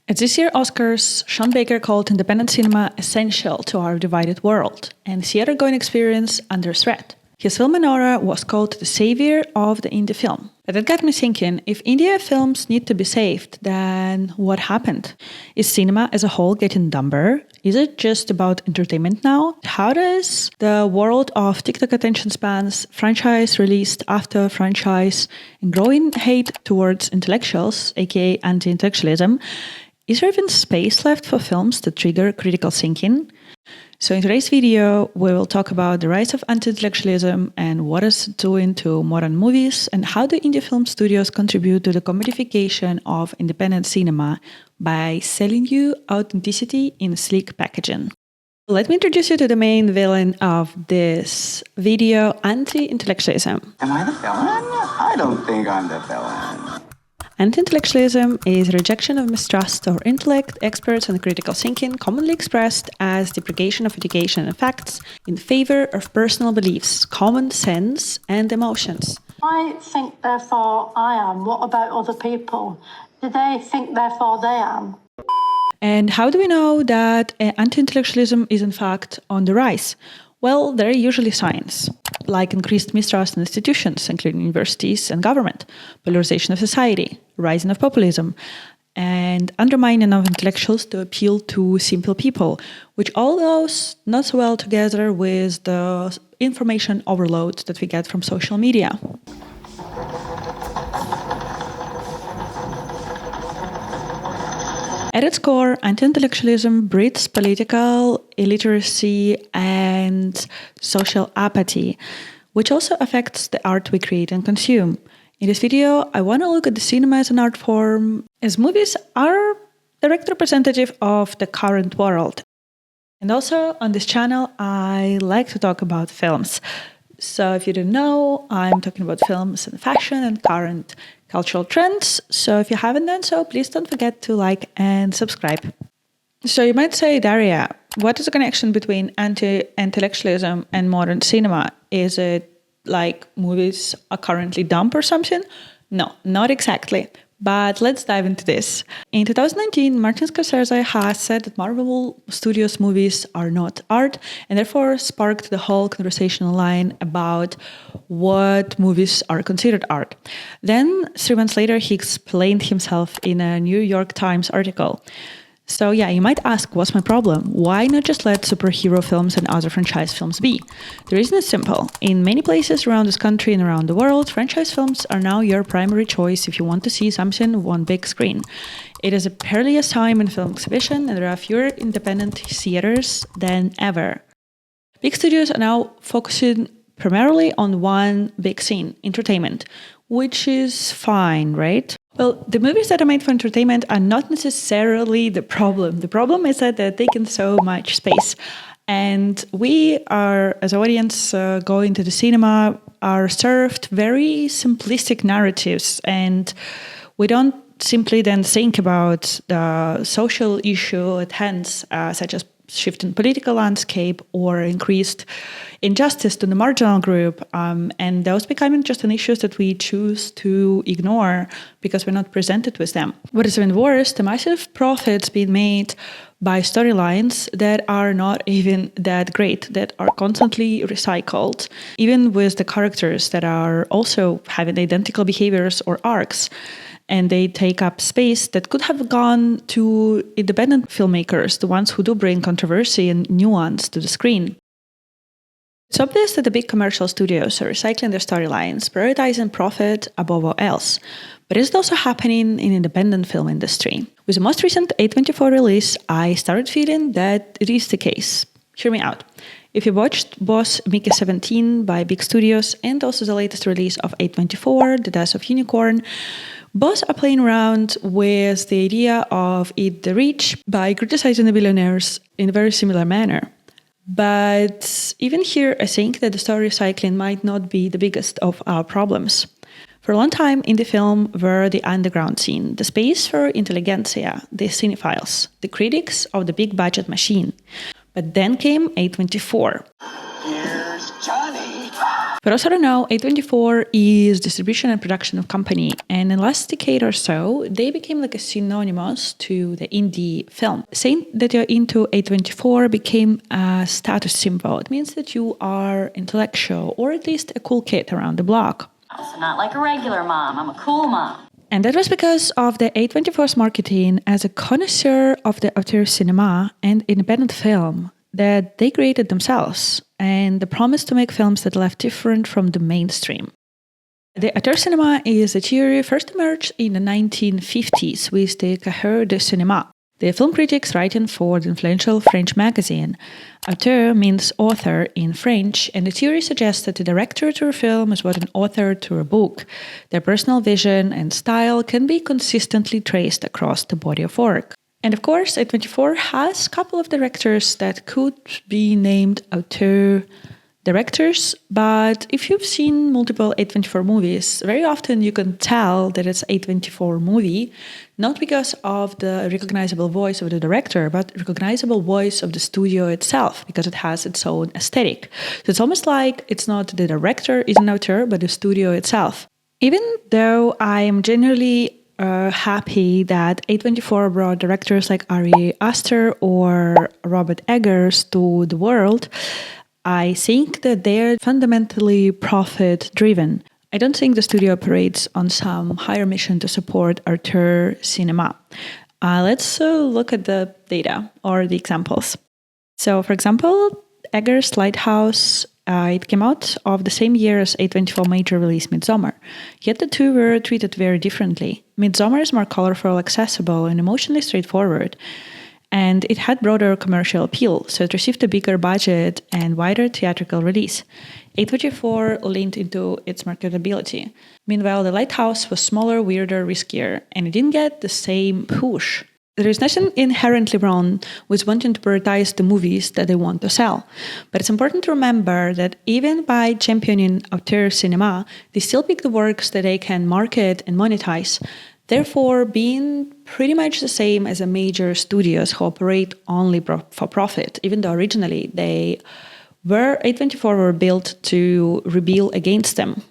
At this year's Oscars, Sean Baker called independent cinema essential to our divided world and theater-going experience under threat. His film Menorah was called the savior of the indie film. But that got me thinking, if indie films need to be saved, then what happened? Is cinema as a whole getting dumber? Is it just about entertainment now? How does the world of TikTok attention spans, franchise released after franchise, and growing hate towards intellectuals, aka anti-intellectualism, is there even space left for films that trigger critical thinking? So in today's video, we will talk about the rise of anti-intellectualism and what it's doing to modern movies and how do indie film studios contribute to the commodification of independent cinema by selling you authenticity in sleek packaging. Let me introduce you to the main villain of this video, anti-intellectualism. Am I the villain? I don't think I'm the villain. Anti-intellectualism is rejection of mistrust or intellect, experts, and critical thinking, commonly expressed as deprecation of education and facts in favor of personal beliefs, common sense, and emotions. I think, therefore I am. What about other people? Do they think, therefore they am? And how do we know that anti-intellectualism is in fact on the rise? Well, there are usually signs, like increased mistrust in institutions, including universities and government, polarization of society, rising of populism, and undermining of intellectuals to appeal to simple people, which all goes not so well together with the information overload that we get from social media. At its core, anti-intellectualism breeds political illiteracy and social apathy, which also affects the art we create and consume. In this video, I want to look at the cinema as an art form, as movies are direct representative of the current world. And also on this channel, I like to talk about films. So if you don't know, I'm talking about films and fashion and current cultural trends. So if you haven't done so, please don't forget to like and subscribe. So you might say, Daria, what is the connection between anti-intellectualism and modern cinema? Is it like movies are currently dumb or something? No, not exactly. But let's dive into this. In 2019, Martin Scorsese has said that Marvel Studios movies are not art, and therefore sparked the whole conversation online about what movies are considered art. Then, 3 months later, he explained himself in a New York Times article. So yeah, you might ask, what's my problem? Why not just let superhero films and other franchise films be? The reason is simple. In many places around this country and around the world, franchise films are now your primary choice if you want to see something on one big screen. It is a perilous time in film exhibition, and there are fewer independent theaters than ever. Big studios are now focusing primarily on one big scene, entertainment, which is fine, right? Well, the movies that are made for entertainment are not necessarily the problem. The problem is that they're taking so much space. And we are, as an audience, going to the cinema, are served very simplistic narratives. And we don't simply then think about the social issue at hand, such as shifting political landscape or increased injustice to the marginal group, and those becoming just an issues that we choose to ignore because we're not presented with them. What is even worse, the massive profits being made by storylines that are not even that great, that are constantly recycled, even with the characters that are also having identical behaviors or arcs. And they take up space that could have gone to independent filmmakers, the ones who do bring controversy and nuance to the screen. It's obvious that the big commercial studios are recycling their storylines, prioritizing profit above all else. But it's also happening in independent film industry. With the most recent A24 release, I started feeling that it is the case. Hear me out. If you watched Boss Mickey 17 by big studios and also the latest release of A24, The Death of Unicorn, both are playing around with the idea of eat the rich by criticizing the billionaires in a very similar manner. But even here, I think that the story recycling might not be the biggest of our problems. For a long time, indie film were the underground scene, the space for intelligentsia, the cinephiles, the critics of the big budget machine. But then came A24. Here's Johnny. For those who don't know, A24 is distribution and production of company. And in the last decade or so, they became like a synonymous to the indie film. Saying that you're into A24 became a status symbol. It means that you are intellectual or at least a cool kid around the block. So not like a regular mom, I'm a cool mom. And that was because of the A24's marketing as a connoisseur of the auteur cinema and independent film that they created themselves, and the promise to make films that left different from the mainstream. The auteur cinema is a theory first emerged in the 1950s with the Cahiers du Cinéma. The film critics writing for the influential French magazine. Auteur means author in French, and the theory suggests that the director to a film is what an author to a book. Their personal vision and style can be consistently traced across the body of work. And of course, A24 has a couple of directors that could be named auteur directors, but if you've seen multiple A24 movies, very often you can tell that it's A24 movie, not because of the recognizable voice of the director, but recognizable voice of the studio itself, because it has its own aesthetic. So it's almost like it's not the director is an auteur, but the studio itself. Even though I am generally happy that A24 brought directors like Ari Aster or Robert Eggers to the world, I think that they're fundamentally profit-driven. I don't think the studio operates on some higher mission to support auteur cinema. Let's look at the data or the examples. So, for example, Eggers' Lighthouse, it came out of the same year as A24 major release Midsommar. Yet the two were treated very differently. Midsommar is more colorful, accessible, and emotionally straightforward. And it had broader commercial appeal, so it received a bigger budget and wider theatrical release. A24 leaned into its marketability. Meanwhile, The Lighthouse was smaller, weirder, riskier, and it didn't get the same push. There is nothing inherently wrong with wanting to prioritize the movies that they want to sell. But it's important to remember that even by championing auteur cinema, they still pick the works that they can market and monetize, therefore being pretty much the same as the major studios who operate only for profit, even though originally A24 were built to rebel against them.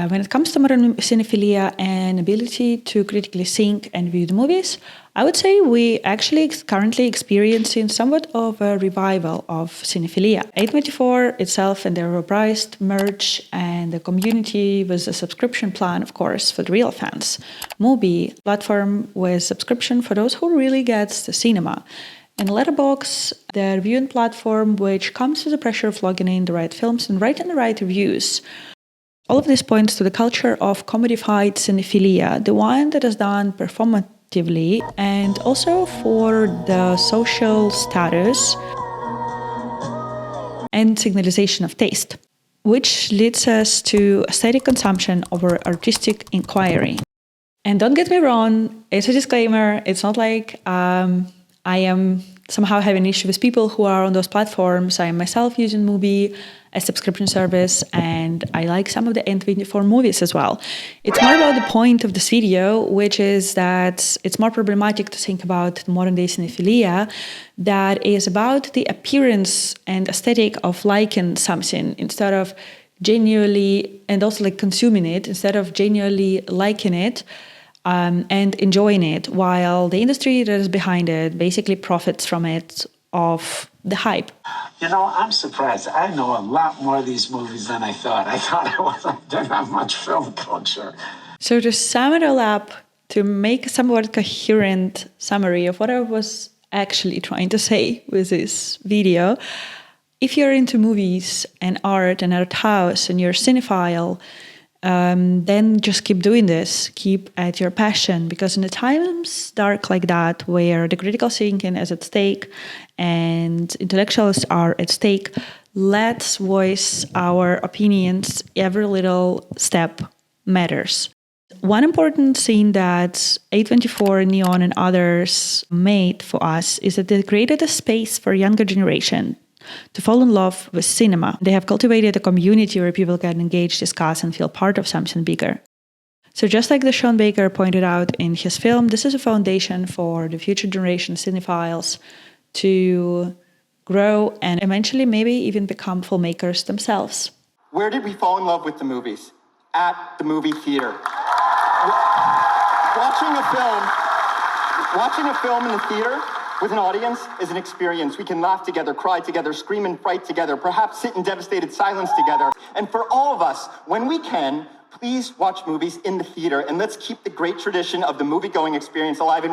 When it comes to modern cinephilia and ability to critically think and view the movies, I would say we actually currently experiencing somewhat of a revival of cinephilia. A24 itself and their overpriced merch and the community with a subscription plan, of course, for the real fans. Mubi, platform with subscription for those who really gets the cinema. And Letterboxd, the reviewing platform which comes with the pressure of logging in the right films and writing the right reviews. All of this points to the culture of commodified cinephilia, the one that is done performatively and also for the social status and signalization of taste, which leads us to aesthetic consumption over artistic inquiry. And don't get me wrong, it's a disclaimer, it's not like I am somehow having an issue with people who are on those platforms. I am myself using Mubi, a subscription service, and I like some of the A24 movies as well. It's more about the point of this video, which is that it's more problematic to think about modern day cinephilia that is about the appearance and aesthetic of liking something instead of genuinely, and also like consuming it, instead of genuinely liking it and enjoying it, while the industry that is behind it basically profits from it of the hype. You know, I'm surprised. I know a lot more of these movies than I thought. I didn't have much film culture. So to sum it all up, to make a somewhat coherent summary of what I was actually trying to say with this video, if you're into movies and art and art house and you're a cinephile, then just keep doing this, keep at your passion, because in the times dark like that, where the critical thinking is at stake and intellectuals are at stake, let's voice our opinions. Every little step matters. One important thing that A24, Neon, and others made for us is that they created a space for younger generation to fall in love with cinema. They have cultivated a community where people can engage, discuss, and feel part of something bigger. So just like the Sean Baker pointed out in his film, this is a foundation for the future generation cinephiles to grow and eventually maybe even become filmmakers themselves. Where did we fall in love with the movies? At the movie theater. Watching a film in the theater with an audience is an experience. We can laugh together, cry together, scream and fright together, perhaps sit in devastated silence together. And for all of us, when we can, please watch movies in the theater, and let's keep the great tradition of the movie-going experience alive and well.